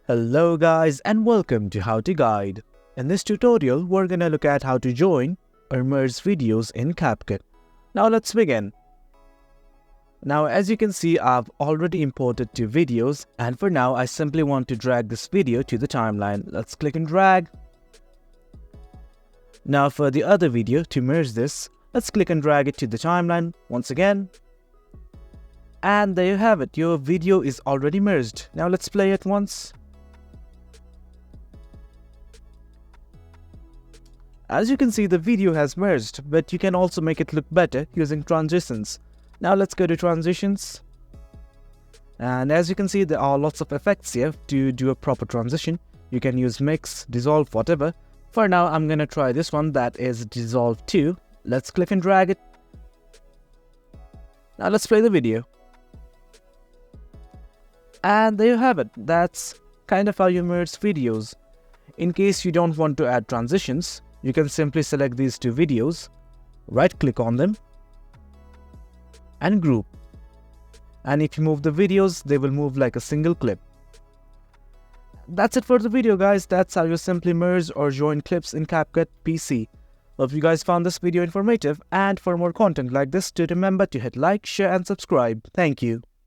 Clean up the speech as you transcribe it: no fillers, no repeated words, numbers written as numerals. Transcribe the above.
Hello guys and welcome to How to Guide. In this tutorial, we're gonna look at how to join or merge videos in CapCut. Now let's begin. Now as you can see, I've already imported two videos, and for now I simply want to drag this video to the timeline. Let's click and drag. Now for the other video, to merge this, let's click and drag it to the timeline once again. And there you have it, your video is already merged. Now let's play it once. As you can see, the video has merged, but you can also make it look better using transitions. Now let's go to transitions. And as you can see, there are lots of effects here to do a proper transition. You can use mix, dissolve, whatever. For now, I'm gonna try this one, that is dissolve 2. Let's click and drag it. Now let's play the video. And there you have it. That's kind of how you merge videos. In case you don't want to add transitions, you can simply select these two videos, right click on them, and group. And if you move the videos, they will move like a single clip. That's it for the video guys. That's how you simply merge or join clips in CapCut PC. Hope you guys found this video informative, and for more content like this, do remember to hit like, share and subscribe. Thank you.